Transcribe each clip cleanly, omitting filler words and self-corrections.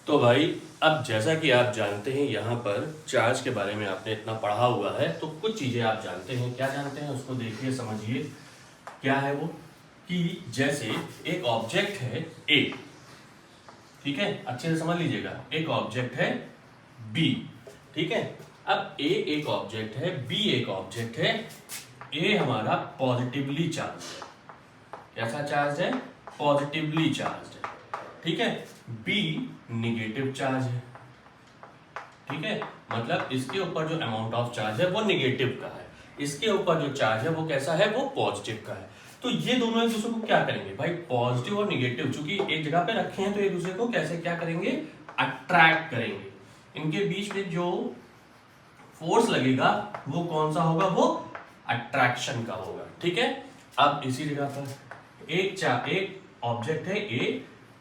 तो भाई अब जैसा कि आप जानते हैं यहाँ पर चार्ज के बारे में आपने इतना पढ़ा हुआ है, तो कुछ चीज़ें आप जानते हैं। क्या जानते हैं उसको देखिए, समझिए क्या है वो। कि जैसे एक ऑब्जेक्ट है ए, ठीक है, अच्छे से समझ लीजिएगा। एक ऑब्जेक्ट है बी, ठीक है। अब ए एक ऑब्जेक्ट है, बी एक ऑब्जेक्ट है। ए हमारा पॉजिटिवली चार्ज है। कैसा चार्ज है? पॉजिटिवली चार्ज है, ठीक है। बी निगेटिव चार्ज है, ठीक है। मतलब इसके ऊपर जो अमाउंट ऑफ चार्ज है वो निगेटिव का है, इसके ऊपर जो चार्ज है वो कैसा है? वो पॉजिटिव का है। तो ये दोनों एक दूसरे को क्या करेंगे भाई? पॉजिटिव और निगेटिव चूंकि एक जगह पे रखे हैं तो एक दूसरे को कैसे क्या करेंगे? अट्रैक्ट करेंगे। इनके बीच में जो फोर्स लगेगा वो कौन सा होगा? वो अट्रैक्शन का होगा, ठीक है। अब इसी जगह पर एक ऑब्जेक्ट है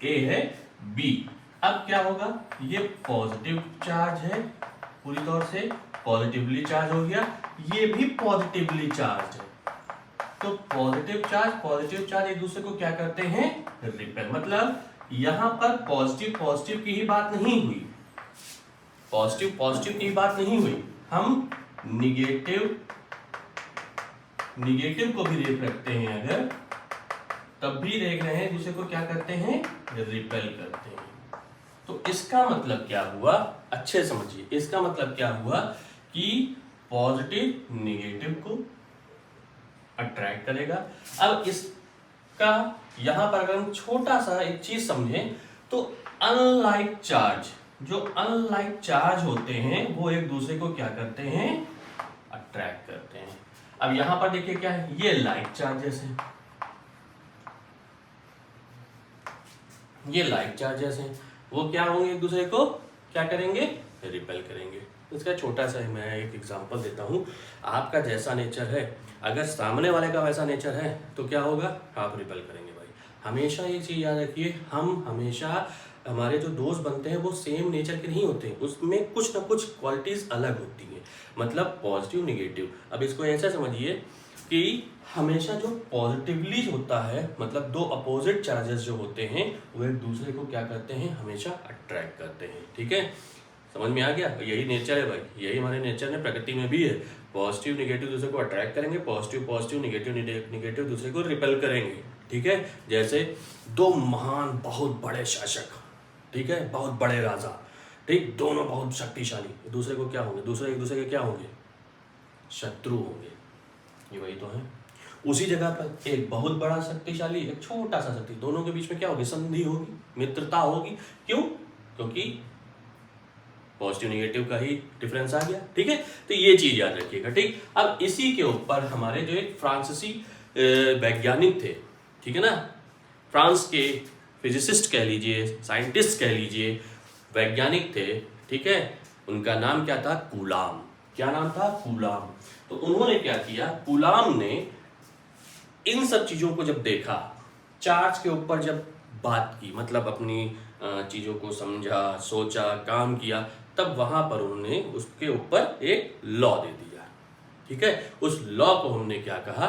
ए है बी। अब क्या होगा? ये पॉजिटिव चार्ज है, पूरी तौर से पॉजिटिवली चार्ज हो गया, ये भी पॉजिटिवली चार्ज है। तो पॉजिटिव चार्ज एक दूसरे को क्या करते हैं? रिपेल। मतलब यहां पर पॉजिटिव की ही बात नहीं हुई, पॉजिटिव की ही बात नहीं हुई। हम निगेटिव को भी देख रखते हैं अगर, तब भी देख रहे हैं दूसरे को क्या करते हैं? रिपेल करते हैं। तो इसका मतलब क्या हुआ? अच्छे समझिए, इसका मतलब क्या हुआ कि पॉजिटिव निगेटिव को अट्रैक्ट करेगा। अब इसका यहां पर अगर हम छोटा सा एक चीज समझें तो अनलाइक चार्ज, जो अनलाइक चार्ज होते हैं वो एक दूसरे को क्या करते हैं? अट्रैक्ट करते हैं। अब यहां पर देखिए क्या है, ये लाइक चार्जेस हैं, ये लाइक चार्जेस हैं, वो क्या होंगे? एक दूसरे को क्या करेंगे? रिपेल करेंगे। इसका छोटा सा मैं एक एग्जांपल देता हूं। आपका जैसा नेचर है, अगर सामने वाले का वैसा नेचर है तो क्या होगा? आप रिपेल करेंगे भाई। हमेशा ये चीज याद रखिए, हम हमेशा हमारे जो दोस्त बनते हैं वो सेम नेचर के नहीं होते, उसमें कुछ ना कुछ क्वालिटीज अलग होती हैं। मतलब पॉजिटिव निगेटिव। अब इसको ऐसा समझिए कि हमेशा जो पॉजिटिवली होता है, मतलब दो अपोजिट चार्जेस जो होते हैं वो एक दूसरे को क्या करते हैं? हमेशा अट्रैक्ट करते हैं, ठीक है। समझ में आ गया? यही नेचर है भाई, यही हमारे नेचर में, प्रकृति में भी है। पॉजिटिव निगेटिव दूसरे को अट्रैक्ट करेंगे, पॉजिटिव निगेटिव दूसरे को रिपेल करेंगे, ठीक है। जैसे दो महान बहुत बड़े शासक, ठीक है, बहुत बड़े राजा, ठीक, दोनों बहुत शक्तिशाली, दूसरे को क्या होंगे? दूसरे एक दूसरे के क्या होंगे? शत्रु होंगे। ये वही तो है। उसी जगह पर एक बहुत बड़ा शक्तिशाली, एक छोटा सा शक्ति, दोनों के बीच में क्या होगी? संधि होगी, मित्रता होगी। क्यों? क्योंकि पॉजिटिव निगेटिव का ही डिफरेंस आ गया, ठीक है। तो ये चीज याद रखिएगा, ठीक। अब इसी के ऊपर हमारे जो एक फ्रांसीसी वैज्ञानिक थे, ठीक है ना, फ्रांस के फिजिसिस्ट कह लीजिए, साइंटिस्ट कह लीजिए, वैज्ञानिक थे, ठीक है। उनका नाम क्या था? कूलाम। क्या नाम था? कूलाम। तो उन्होंने क्या किया? कूलाम ने इन सब चीजों को जब देखा, चार्ज के ऊपर जब बात की, मतलब अपनी चीजों को समझा, सोचा, काम किया, तब वहां पर उन्होंने उसके ऊपर एक लॉ दे दिया, ठीक है। उस लॉ को हमने क्या कहा?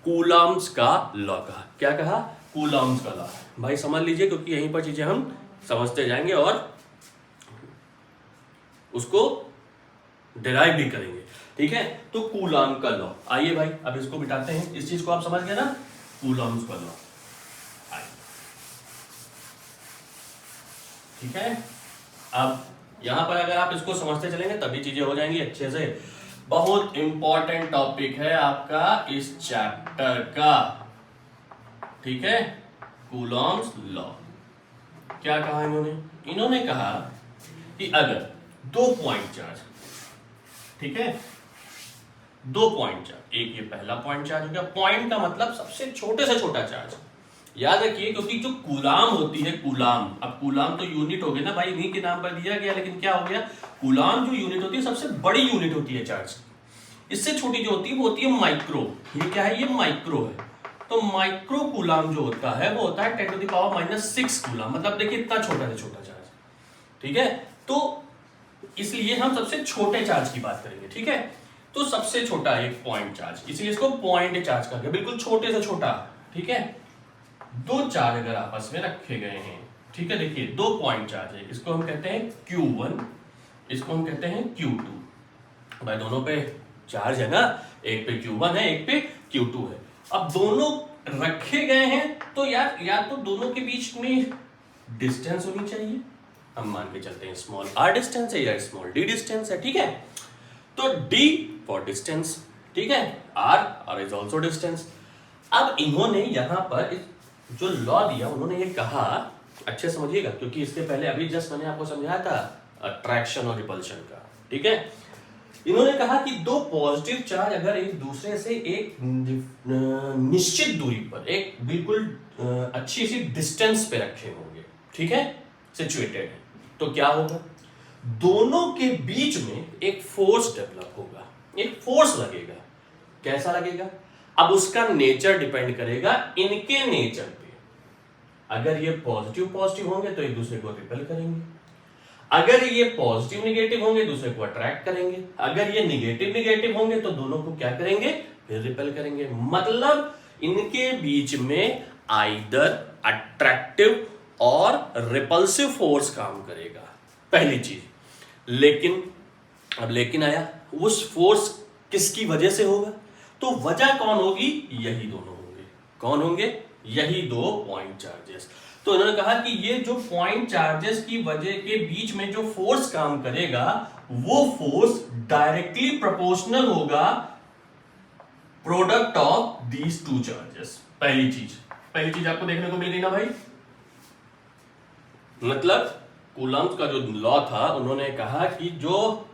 कूलाम्स का लॉ कहा। क्या कहा? कूलाम्स का लॉ। भाई समझ लीजिए, क्योंकि यहीं पर चीजें हम समझते जाएंगे और उसको डिराइव भी करेंगे, ठीक है। तो कूलाम का लॉ, आइए भाई अब इसको बिठाते हैं। इस चीज को आप समझ गए ना, कूलाम्स का लॉ, ठीक है। अब यहां पर अगर आप इसको समझते चलेंगे तभी चीजें हो जाएंगी अच्छे से। बहुत इंपॉर्टेंट टॉपिक है आपका इस चैप्टर का, ठीक है। Coulomb's law. क्या कहा इन्होंने? इन्होंने कहा कि अगर दो पॉइंट चार्ज, ठीक है, दो पॉइंट चार्ज, एक ये पहला पॉइंट चार्ज हो गया, पॉइंट का मतलब सबसे छोटे से छोटा चार्ज, याद रखिए, क्योंकि जो कूलाम होती है, कूलाम, अब कूलाम तो यूनिट हो गया ना भाई, इन्हीं के नाम पर दिया गया, लेकिन क्या हो गया? कूलाम जो यूनिट होती है सबसे बड़ी यूनिट होती है चार्ज की। इससे छोटी जो होती है वो होती है माइक्रो। ये क्या है? ये माइक्रो है। तो माइक्रो कूलाम जो होता है वो होता है 10⁻⁻⁶ कूलाम। मतलब देखिए इतना छोटा से छोटा चार्ज, ठीक है। तो इसलिए हम सबसे छोटे चार्ज की बात करेंगे, ठीक है। तो सबसे छोटा एक पॉइंट चार्ज, इसलिए इसको पॉइंट चार्ज कर दिया, बिल्कुल छोटे से छोटा, ठीक है। दो चार्ज अगर आपस में रखे गए हैं, ठीक है, देखिए दो पॉइंट चार्ज है, इसको हम कहते हैं Q1, इसको हम कहते हैं Q2। भाई दोनों पे चार्ज है ना, एक पे Q1 है, एक पे Q2 है। अब दोनों रखे गए हैं तो यार या तो दोनों के बीच में डिस्टेंस होनी चाहिए, हम मान के चलते हैं स्मॉल r डिस्टेंस है या स्मॉल d डिस्टेंस है, ठीक है। तो d फॉर डिस्टेंस, ठीक है, r इज ऑल्सो डिस्टेंस। अब इन्होंने यहां पर जो लॉ दिया उन्होंने ये कहा, अच्छे समझिएगा क्योंकि इसके पहले अभी जस्ट मैंने आपको समझाया था अट्रैक्शन और रिपल्शन का, ठीक है। इन्होंने कहा कि दो पॉजिटिव चार्ज अगर एक दूसरे से एक निश्चित दूरी पर, एक बिल्कुल अच्छी सी डिस्टेंस पे रखे होंगे, ठीक है, सिचुएटेड है, तो क्या होगा, दोनों के बीच में एक फोर्स डेवलप होगा, एक फोर्स लगेगा। कैसा लगेगा, अब उसका नेचर डिपेंड करेगा इनके नेचर पे। अगर ये पॉजिटिव पॉजिटिव होंगे तो एक दूसरे को रिपेल करेंगे, अगर ये पॉजिटिव निगेटिव होंगे दूसरे को अट्रैक्ट करेंगे, अगर ये निगेटिव निगेटिव होंगे तो दोनों को क्या करेंगे, फिर रिपेल करेंगे। मतलब इनके बीच में आइदर अट्रैक्टिव और रिपल्सिव फोर्स काम करेगा, पहली चीज। लेकिन अब लेकिन आया, उस फोर्स किसकी वजह से होगा, तो वजह कौन होगी, यही दोनों होंगे। कौन होंगे, यही दो पॉइंट चार्जेस। तो इन्होंने कहा कि ये जो पॉइंट चार्जेस की वजह के बीच में जो फोर्स काम करेगा वो फोर्स डायरेक्टली प्रोपोर्शनल होगा product of these two charges. पहली चीज आपको देखने को मिल गई ना भाई। मतलब कूलम्ब का जो लॉ था, उन्होंने कहा कि जो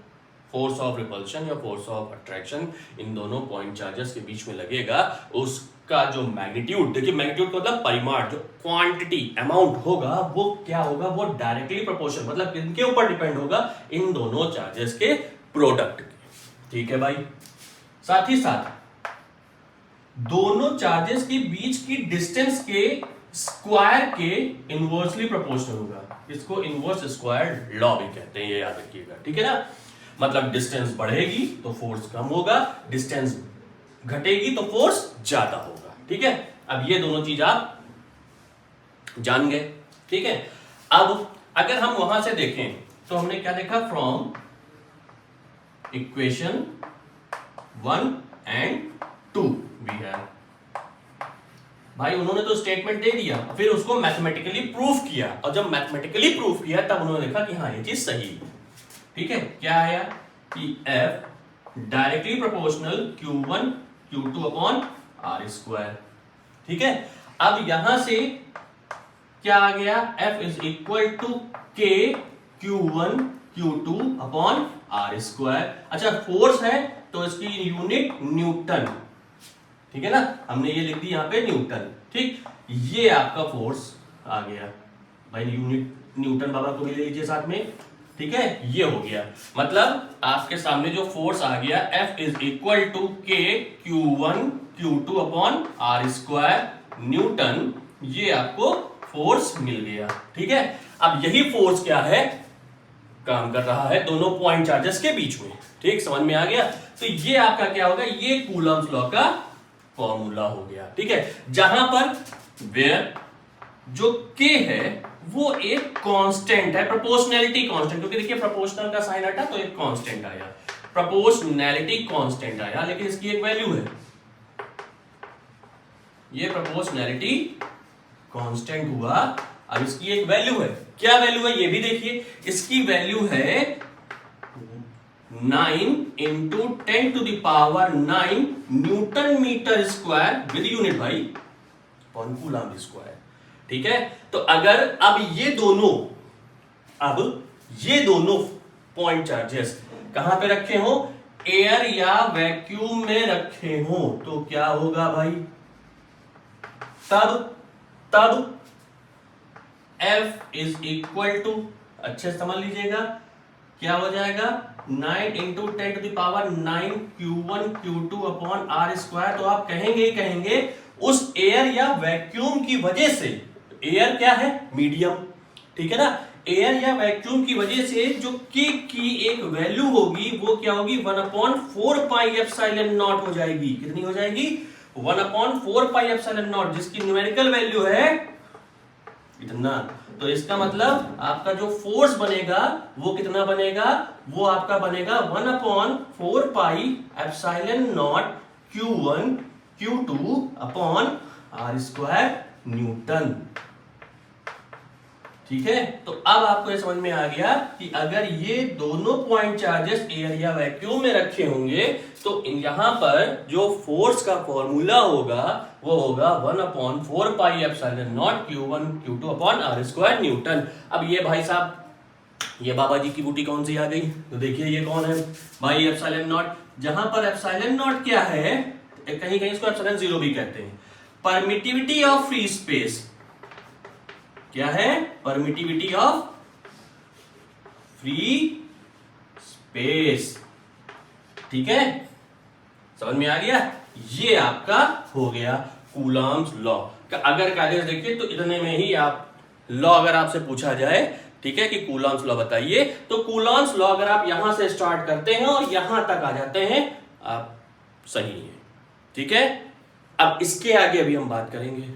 फोर्स ऑफ रिपल्शन या फोर्स ऑफ अट्रैक्शन इन दोनों पॉइंट चार्जेस के बीच में लगेगा, उसका जो मैग्नीट्यूड, देखिए मैग्नीट्यूड का मतलब परिमाण, जो क्वांटिटी अमाउंट होगा वो क्या होगा, वो डायरेक्टली प्रोपोर्शनल, मतलब इनके ऊपर डिपेंड होगा इन दोनों चार्जेस के प्रोडक्ट के, ठीक है भाई। साथ ही साथ दोनों चार्जेस के बीच की डिस्टेंस के स्क्वायर के इनवर्सली प्रोपोर्शनल होगा। इसको इनवर्स स्क्वायर लॉ भी कहते हैं, ये याद रखिएगा, ठीक है ना। मतलब डिस्टेंस बढ़ेगी तो फोर्स कम होगा, डिस्टेंस घटेगी तो फोर्स ज्यादा होगा, ठीक है। अब ये दोनों चीज आप जान गए, ठीक है। अब अगर हम वहां से देखें तो हमने क्या देखा, from equation 1 and 2 we have, भाई उन्होंने तो स्टेटमेंट दे दिया, फिर उसको मैथमेटिकली प्रूफ किया, और जब मैथमेटिकली प्रूफ किया तब उन्होंने देखा कि हाँ ये चीज सही है, ठीक है। क्या आया कि F directly proportional Q1 Q2 upon R square, ठीक है। अब यहां से क्या आ गया, F is equal to K Q1 Q2 upon R square. अच्छा फोर्स है तो इसकी यूनिट न्यूटन, ठीक है ना, हमने ये लिख दी यहां पे न्यूटन, ठीक। ये आपका फोर्स आ गया भाई, यूनिट न्यूटन बाबा को भी ले लीजिए साथ में, ठीक है। ये हो गया, मतलब आपके सामने जो फोर्स आ गया F is equal to K Q1 Q2 upon R square newton, ये आपको फोर्स मिल गया, ठीक है। अब यही फोर्स क्या है, काम कर रहा है दोनों पॉइंट चार्जेस के बीच में, ठीक, समझ में आ गया। तो ये आपका क्या होगा, ये कूलम्ब्स लॉ का फॉर्मूला हो गया, ठीक है। जहां पर वेयर जो K है वो एक कांस्टेंट है, प्रोपोर्शनैलिटी कांस्टेंट, क्योंकि देखिए प्रोपोर्शनल का साइन हटा तो एक कांस्टेंट आया, प्रोपोर्शनैलिटी कांस्टेंट आया, लेकिन इसकी एक वैल्यू है, ये प्रोपोर्शनैलिटी कांस्टेंट हुआ। अब इसकी एक वैल्यू है, क्या वैल्यू है ये भी देखिए, इसकी वैल्यू है 9 into 10 to the power 9 newton metre square with unit भाई अपॉन कूलम्ब स्क्वायर, ठीक है। तो अगर अब ये दोनों पॉइंट चार्जेस कहां पे रखे हो, एयर या वैक्यूम में रखे हो, तो क्या होगा भाई, तब F इज इक्वल टू, अच्छे समझ लीजिएगा, क्या हो जाएगा 9 into 10 to the power 9 Q1 Q2 upon R square. तो आप कहेंगे उस एयर या वैक्यूम की वजह से, एयर क्या है, मीडियम, ठीक है ना, एयर या वैक्यूम की वजह से जो K की एक वैल्यू होगी वो क्या होगी, 1/4 पाई एप्सिलॉन नॉट हो जाएगी। कितनी हो जाएगी, 1/4 पाई एप्सिलॉन नॉट, जिसकी न्यूमेरिकल वैल्यू है इतना। तो इसका मतलब आपका जो फोर्स बनेगा वो कितना बनेगा, वो आपका बनेगा 1/4πε0 Q1 Q2 upon r² Newton. ठीक है, तो अब आपको ये समझ में आ गया कि अगर ये दोनों पॉइंट चार्जेस एयर या वैक्यूम में रखे होंगे तो यहां पर जो फोर्स का फॉर्मूला होगा वो होगा 1/4πε0 Q1 Q2 upon r² Newton. अब ये भाई साहब, ये बाबा जी की बूटी कौन सी आ गई, तो देखिए ये कौन है भाई, ε0। जहां पर ε0 क्या है, कहीं कहीं इसको ε0 भी कहते हैं, परमिटिविटी ऑफ फ्री स्पेस। क्या है, परमिटिविटी ऑफ फ्री स्पेस। ठीक है, समझ में आ गया, ये आपका हो गया कूलॉम्स लॉ। अगर कागज देखिए तो इतने में ही आप लॉ अगर आपसे पूछा जाए, ठीक है, कि कूलॉम्स लॉ बताइए, तो कूलॉम्स लॉ अगर आप यहां से स्टार्ट करते हैं और यहां तक आ जाते हैं, आप सही हैं। ठीक है, अब इसके आगे अभी हम बात करेंगे।